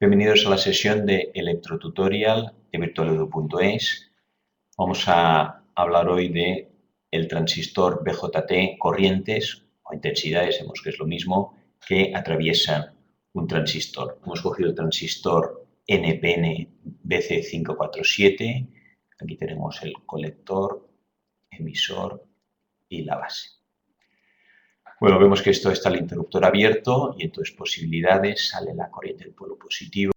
Bienvenidos a la sesión de electrotutorial de virtualedu.es. Vamos a hablar hoy de el transistor BJT corrientes o intensidades, sabemos que es lo mismo, que atraviesan un transistor. Hemos cogido el transistor NPN BC547. Aquí tenemos el colector, emisor y la base. Bueno, vemos que esto está el interruptor abierto y entonces posibilidades, sale la corriente del polo positivo,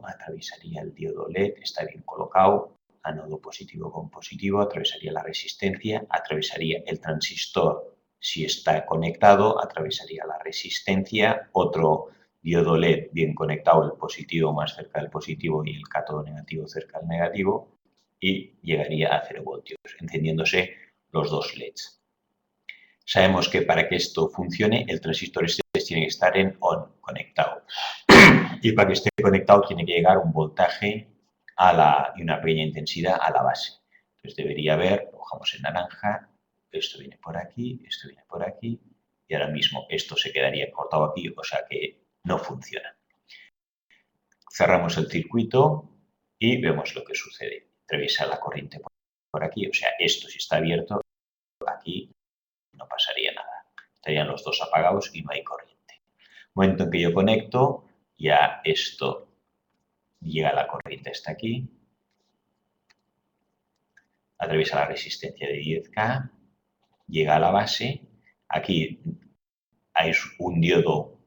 atravesaría el diodo LED, está bien colocado, ánodo positivo con positivo, atravesaría la resistencia, atravesaría el transistor si está conectado, atravesaría la resistencia, otro diodo LED bien conectado, el positivo más cerca del positivo y el cátodo negativo cerca del negativo y llegaría a 0 voltios, encendiéndose los dos LEDs. Sabemos que para que esto funcione, el transistor este tiene que estar en ON, conectado. Y para que esté conectado tiene que llegar un voltaje y una pequeña intensidad a la base. Entonces debería haber, lo cojamos en naranja, esto viene por aquí, esto viene por aquí, y ahora mismo esto se quedaría cortado aquí, o sea que no funciona. Cerramos el circuito y vemos lo que sucede. Atraviesa la corriente por aquí, o sea, esto si está abierto, aquí no pasaría nada. Estarían los dos apagados y no hay corriente. En el momento en que yo conecto, ya esto llega la corriente hasta aquí, atraviesa la resistencia de 10K, llega a la base, aquí hay un diodo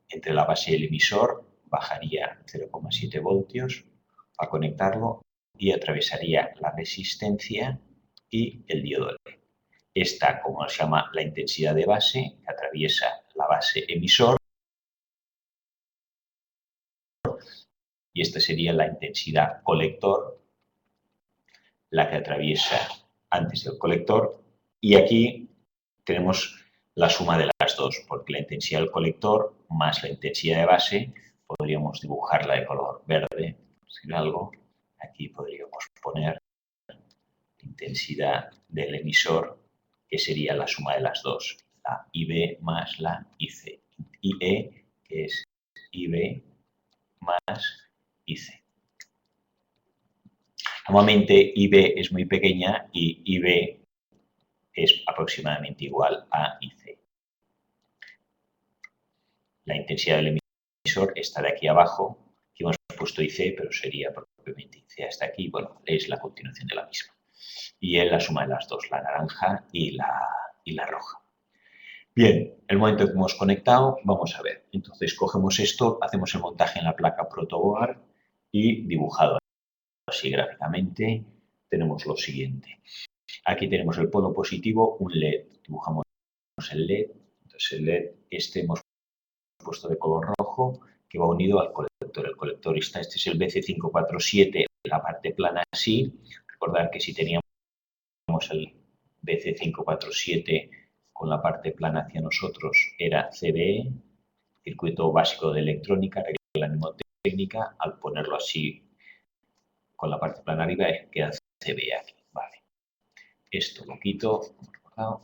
entre la base y el emisor, bajaría 0,7 voltios para conectarlo y atravesaría la resistencia y el diodo LED. Esta, como se llama, la intensidad de base, que atraviesa la base emisor, y esta sería la intensidad colector, la que atraviesa antes del colector, y aquí tenemos la suma de las dos, porque la intensidad del colector más la intensidad de base, podríamos dibujarla de color verde, por decir algo, aquí podríamos poner la intensidad del emisor, que sería la suma de las dos, la IB más la IC. IE, que es IB más IC. Normalmente IB es muy pequeña y IB es aproximadamente igual a IC. La intensidad del emisor está de aquí abajo. Aquí hemos puesto IC, pero sería propiamente IC hasta aquí. Bueno, es la continuación de la misma. Y es la suma de las dos, la naranja y la roja. Bien, el momento en que hemos conectado, vamos a ver. Entonces, cogemos esto, hacemos el montaje en la placa protoboard y dibujado así gráficamente, tenemos lo siguiente. Aquí tenemos el polo positivo, un LED. Dibujamos el LED. Entonces, el LED hemos puesto de color rojo, que va unido al colector. El colector este es el BC547, la parte plana así. Recordad que si teníamos el BC547 con la parte plana hacia nosotros era CBE, circuito básico de electrónica, regla mnemotécnica. Al ponerlo así con la parte plana arriba queda CBE aquí. Vale. Esto lo quito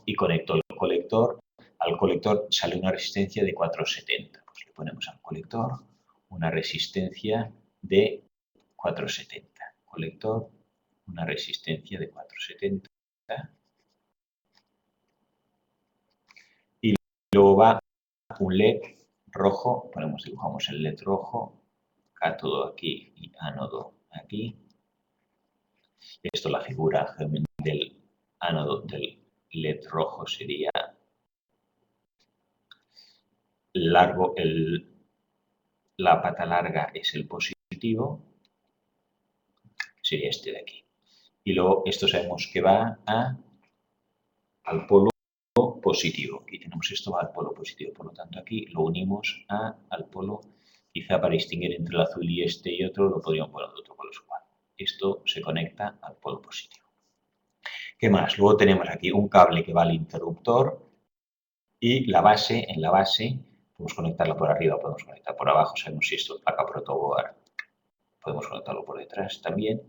y conecto el colector. Al colector sale una resistencia de 470. Pues le ponemos al colector una resistencia de 470. Colector, una resistencia de 470. Y luego va un LED rojo, dibujamos el LED rojo, cátodo aquí y ánodo aquí. Esto, la figura del ánodo del LED rojo sería largo, la pata larga es el positivo, sería este de aquí. Y luego esto sabemos que va al polo positivo. Aquí tenemos esto, va al polo positivo. Por lo tanto, aquí lo unimos al polo. Quizá para distinguir entre el azul y este y otro, lo podríamos poner de otro color igual. Esto se conecta al polo positivo. ¿Qué más? Luego tenemos aquí un cable que va al interruptor y la base. En la base podemos conectarla por arriba, podemos conectar por abajo. Sabemos si esto es placa protoboard. Podemos conectarlo por detrás también.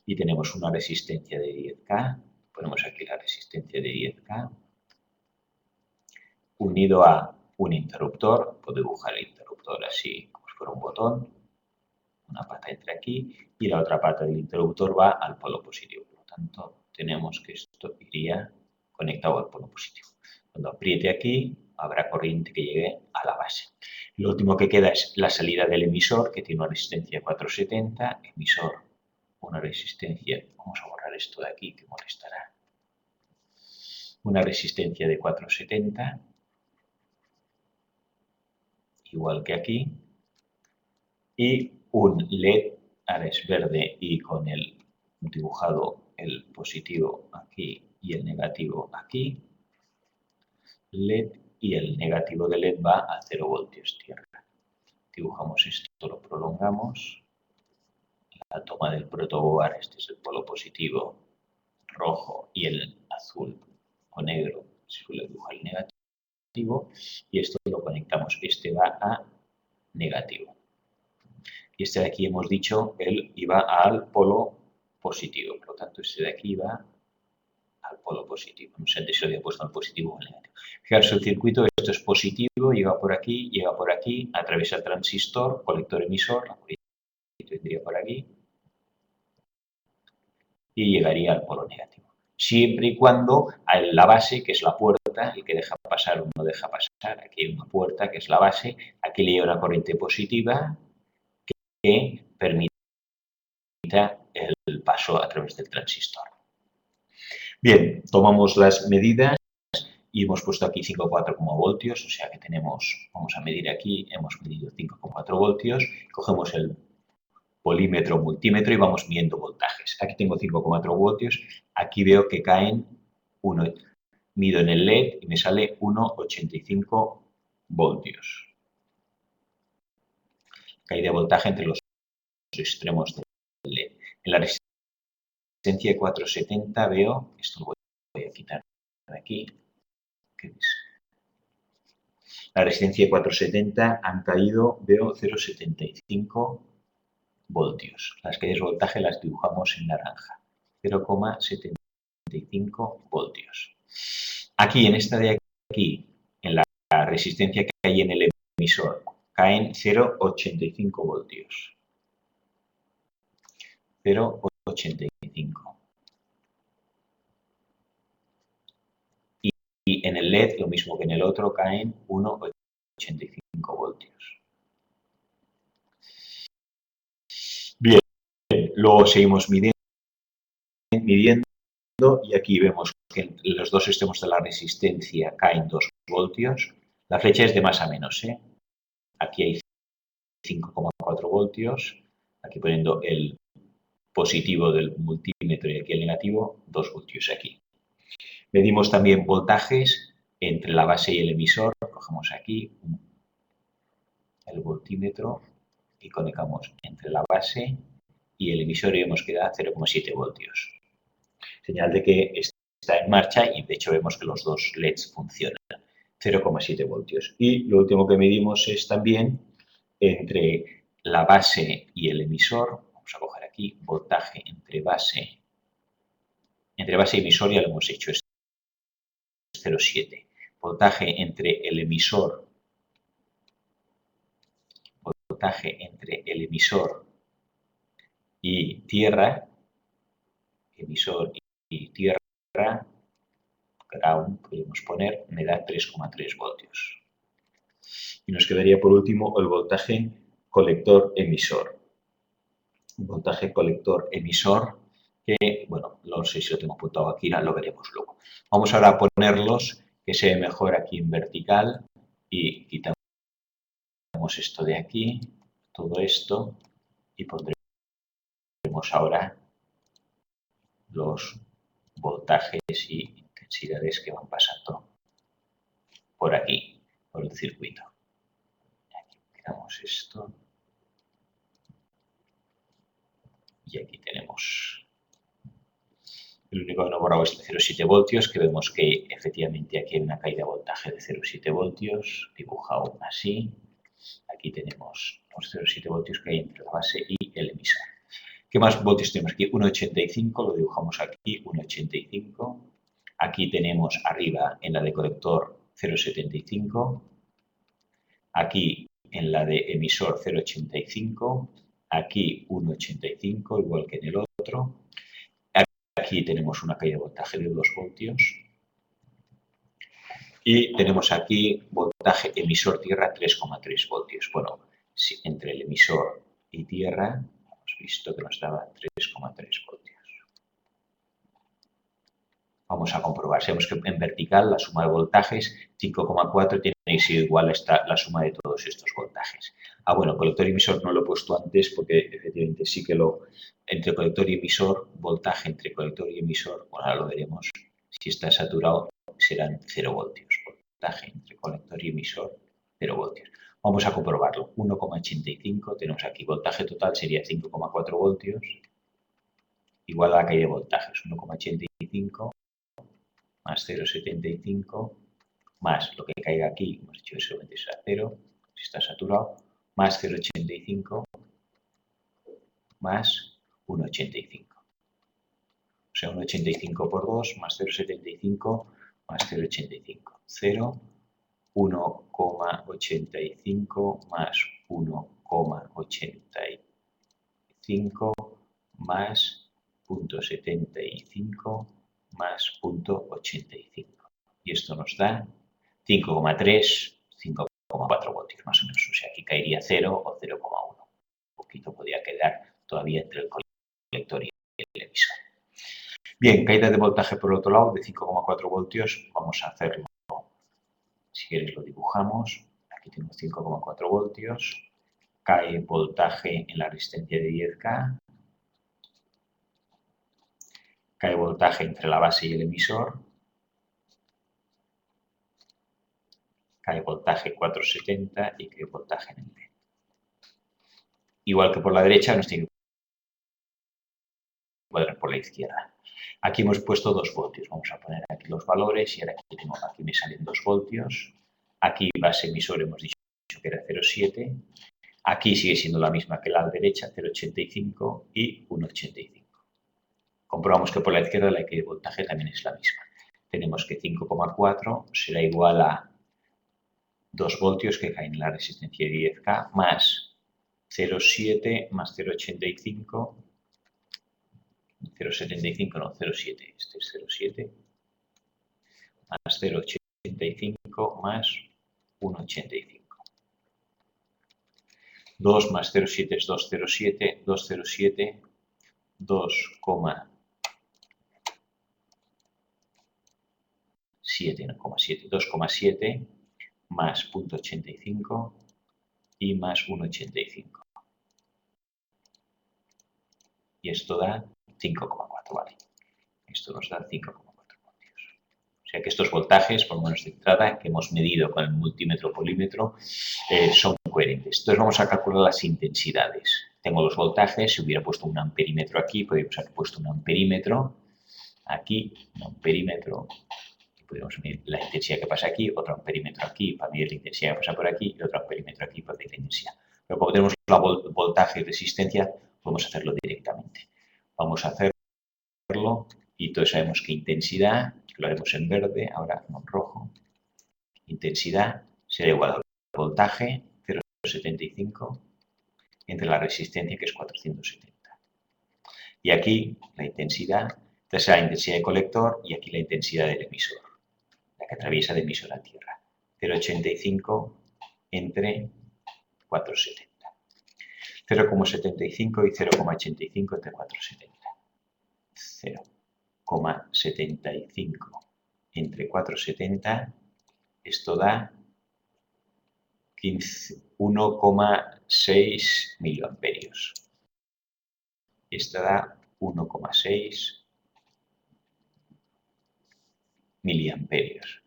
Y tenemos una resistencia de 10K. Ponemos aquí la resistencia de 10K. Unido a un interruptor, puedo dibujar el interruptor así como si fuera un botón, una pata entra aquí y la otra pata del interruptor va al polo positivo. Por lo tanto, tenemos que esto iría conectado al polo positivo. Cuando apriete aquí, habrá corriente que llegue a la base. Lo último que queda es la salida del emisor, que tiene una resistencia 470, emisor, una resistencia, vamos a borrar esto de aquí que molestará, una resistencia de 470, igual que aquí, y un LED, ahora es verde y con el dibujado el positivo aquí y el negativo aquí, LED, y el negativo de LED va a 0 voltios tierra. Dibujamos esto, lo prolongamos, la toma del protoboard, este es el polo positivo rojo y el azul o negro, se suele dibujar el negativo, y esto lo conectamos, este va a negativo. Y este de aquí hemos dicho, él iba al polo positivo, por lo tanto este de aquí va al polo positivo. No sé si lo había puesto al positivo o al negativo. Fijaros el circuito, esto es positivo, llega por aquí, atraviesa el transistor, colector emisor, la corriente vendría por aquí y llegaría al polo negativo. Siempre y cuando la base, que es la puerta, el que deja pasar o no deja pasar, aquí hay una puerta que es la base, aquí le llega una corriente positiva que permita el paso a través del transistor. Bien, tomamos las medidas y hemos puesto aquí 5,4 voltios, o sea que tenemos, vamos a medir aquí, hemos medido 5,4 voltios, cogemos el polímetro, multímetro y vamos midiendo voltajes. Aquí tengo 5,4 voltios, aquí veo que caen, mido en el LED y me sale 1,85 voltios. Caída de voltaje entre los extremos del LED. En la resistencia de 470 veo, esto lo voy a quitar de aquí, la resistencia de 470 han caído, veo 0,75 voltios. Las caídas de voltaje las dibujamos en naranja, 0,75 voltios. Aquí, en esta de aquí, en la resistencia que hay en el emisor, caen 0,85 voltios. 0,85. Y en el LED, lo mismo que en el otro, caen 1,85 voltios. Bien, luego seguimos midiendo y aquí vemos que en los dos extremos de la resistencia caen 2 voltios. La flecha es de más a menos, ¿eh? Aquí hay 5,4 voltios, aquí poniendo el positivo del multímetro y aquí el negativo, 2 voltios aquí. Medimos también voltajes entre la base y el emisor, cogemos aquí el voltímetro y conectamos entre la base y el emisor y vemos que da 0,7 voltios. Señal de que está en marcha y de hecho vemos que los dos LEDs funcionan. 0,7 voltios. Y lo último que medimos es también entre la base y el emisor, vamos a coger aquí, voltaje entre base y emisor, ya lo hemos hecho, es 0,7. Voltaje entre el emisor y tierra, emisor y tierra, ground, podemos poner, me da 3,3 voltios. Y nos quedaría por último el voltaje colector-emisor. Voltaje colector-emisor que, bueno, no sé si lo tengo apuntado aquí, lo veremos luego. Vamos ahora a ponerlos, que se ve mejor aquí en vertical y quitamos esto de aquí, todo esto, y pondremos ahora los voltajes y intensidades que van pasando por aquí, por el circuito. Aquí quitamos esto. Y aquí tenemos el único que no he borrado es de 0,7 voltios, que vemos que efectivamente aquí hay una caída de voltaje de 0,7 voltios, dibujado así. Aquí tenemos los 0,7 voltios que hay entre la base y el emisor. ¿Qué más voltios tenemos aquí? 1,85, lo dibujamos aquí, 1,85. Aquí tenemos arriba en la de colector 0,75 Aquí en la de emisor 0,85, aquí 1,85, igual que en el otro. Aquí tenemos una caída de voltaje de 2 voltios. Y tenemos aquí voltaje emisor tierra 3,3 voltios. Bueno, si entre el emisor y tierra hemos visto que nos daba 3,3 voltios. Vamos a comprobar. Sabemos que en vertical la suma de voltajes 5,4 tiene que ser igual a la suma de todos estos voltajes. Bueno, colector y emisor no lo he puesto antes porque efectivamente sí que entre colector y emisor, voltaje entre colector y emisor, bueno, ahora lo veremos, si está saturado serán 0 voltios. Voltaje entre colector y emisor, 0 voltios. Vamos a comprobarlo. 1,85, tenemos aquí voltaje total sería 5,4 voltios, igual a la caída de voltajes, 1,85 más 0,75 más lo que caiga aquí, hemos dicho que solamente será 0, si está saturado, más 0,85 más 1,85. O sea, 1,85 por 2 más 0,75 más 0,85. 0, 1,85 más 1,85 más 0,75 más 0,85. Y esto nos da 5,3, 5,4 voltios más o menos. O sea, aquí caería 0 o 0,1. Un poquito podría quedar todavía entre el colector y el emisor. Bien, caída de voltaje por el otro lado de 5,4 voltios. Vamos a hacerlo. Si queréis lo dibujamos. Aquí tenemos 5,4 voltios. Cae voltaje en la resistencia de 10K. Cae voltaje entre la base y el emisor. Cae voltaje 470 y cae voltaje en el B. Igual que por la derecha, nos tiene que cuadrar por la izquierda. Aquí hemos puesto 2 voltios. Vamos a poner aquí los valores y ahora aquí me salen 2 voltios. Aquí base emisor hemos dicho que era 0,7. Aquí sigue siendo la misma que la derecha, 0,85 y 1,85. Comprobamos que por la izquierda la caída de voltaje también es la misma. Tenemos que 5,4 será igual a 2 voltios que caen en la resistencia de 10K más 0,7 más 0,85, 0,75 no, 0,7, este es 0,7, más 0,85 más 1,85. 2 más 0,7 es 2,07, 2,07, 2,7 más 0,85 y más 1,85. Y esto da 5,4, ¿vale? Esto nos da 5,4 voltios. O sea que estos voltajes, por lo menos de entrada, que hemos medido con el multímetro polímetro, son coherentes. Entonces vamos a calcular las intensidades. Tengo los voltajes, si hubiera puesto un amperímetro aquí, podríamos haber puesto un amperímetro aquí, un amperímetro, podemos medir la intensidad que pasa aquí, otro amperímetro aquí para medir la intensidad que pasa por aquí y otro amperímetro aquí para medir la intensidad. Pero como tenemos la voltaje y resistencia, podemos hacerlo directamente. Vamos a hacerlo y todos sabemos que intensidad, que lo haremos en verde, ahora no en rojo, intensidad será igual al voltaje, 0,75, entre la resistencia, que es 470. Y aquí la intensidad, esta será la intensidad de colector y aquí la intensidad del emisor, la que atraviesa de emisor a tierra. 0,85 entre 470. 0,75 y 0,85 entre 470. 0,75 entre 470, esto da 1,6 miliamperios. Esto da 1,6 miliamperios.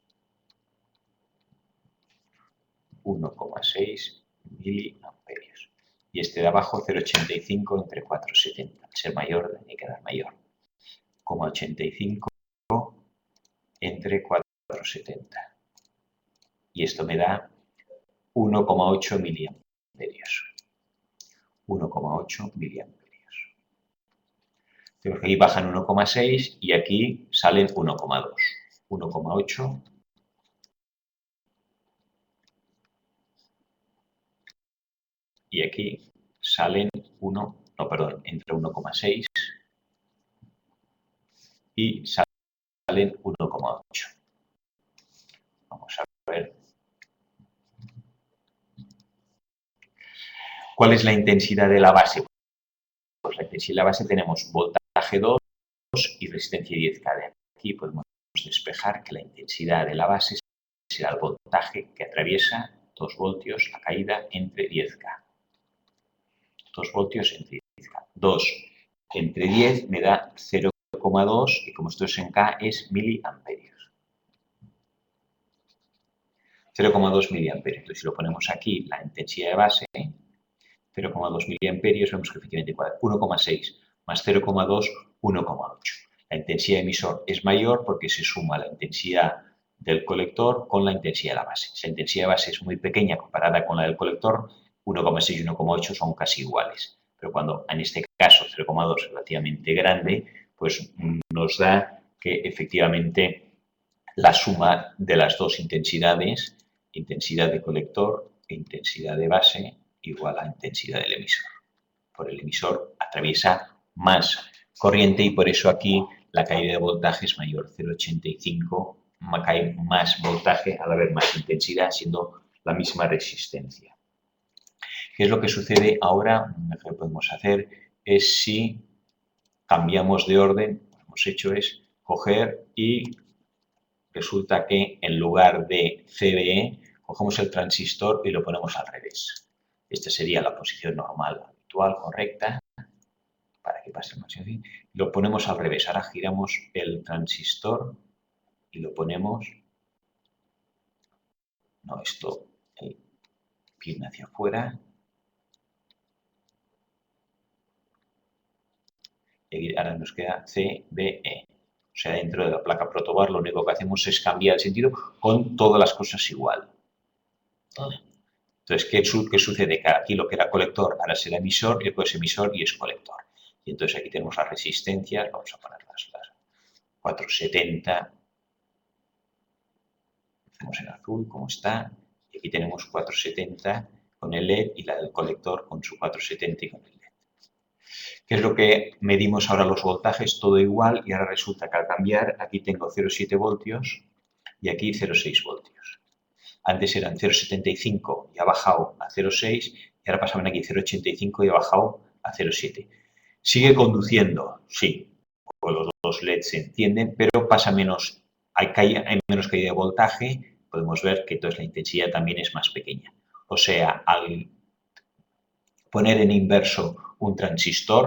1,6 miliamperios. Y este de abajo 0,85 entre 470. Al ser mayor, tiene que dar mayor. 0,85 entre 470. Y esto me da 1,8 miliamperios. 1,8 miliamperios. Tenemos que aquí bajan 1,6 y aquí salen 1,2. 1,8 y aquí salen entre 1,6 y salen 1,8. Vamos a ver. ¿Cuál es la intensidad de la base? Pues la intensidad de la base tenemos voltaje 2 y resistencia 10K. De aquí podemos despejar que la intensidad de la base será el voltaje que atraviesa 2 voltios la caída entre 10K. 2 voltios entre 10K. 2 entre 10 me da 0,2 y como esto es en K es miliamperios. 0,2 miliamperios. Entonces, si lo ponemos aquí, la intensidad de base, 0,2 miliamperios, vemos que efectivamente 1,6 más 0,2, 1,8. La intensidad de emisor es mayor porque se suma la intensidad del colector con la intensidad de la base. Si la intensidad de base es muy pequeña comparada con la del colector, 1,6 y 1,8 son casi iguales. Pero cuando en este caso 0,2 es relativamente grande, pues nos da que efectivamente la suma de las dos intensidades, intensidad de colector e intensidad de base, igual a intensidad del emisor. Por el emisor atraviesa más corriente y por eso aquí la caída de voltaje es mayor, 0,85, cae más voltaje al haber más intensidad, siendo la misma resistencia. ¿Qué es lo que sucede ahora? Lo que podemos hacer es si cambiamos de orden, lo que hemos hecho es coger y resulta que en lugar de CBE cogemos el transistor y lo ponemos al revés. Esta sería la posición normal, habitual, correcta, para que pase más así. Lo ponemos al revés. Ahora giramos el transistor y lo ponemos... No, esto, el pin hacia afuera. Y ahora nos queda CBE. O sea, dentro de la placa protobar lo único que hacemos es cambiar el sentido con todas las cosas igual. Entonces, ¿qué sucede? Que aquí lo que era colector ahora será emisor, y después es emisor y es colector. Y entonces aquí tenemos las resistencias, vamos a poner las 470. Hacemos en azul, como está. Y aquí tenemos 470 con el LED y la del colector con su 470 y con el LED. ¿Qué es lo que medimos ahora los voltajes? Todo igual y ahora resulta que al cambiar aquí tengo 0,7 voltios y aquí 0,6 voltios. Antes eran 0,75 y ha bajado a 0,6 y ahora pasaban aquí 0,85 y ha bajado a 0,7. ¿Sigue conduciendo? Sí, pues los dos LEDs se encienden, pero pasa menos, hay menos caída de voltaje, podemos ver que entonces la intensidad también es más pequeña. O sea, al poner en inverso un transistor,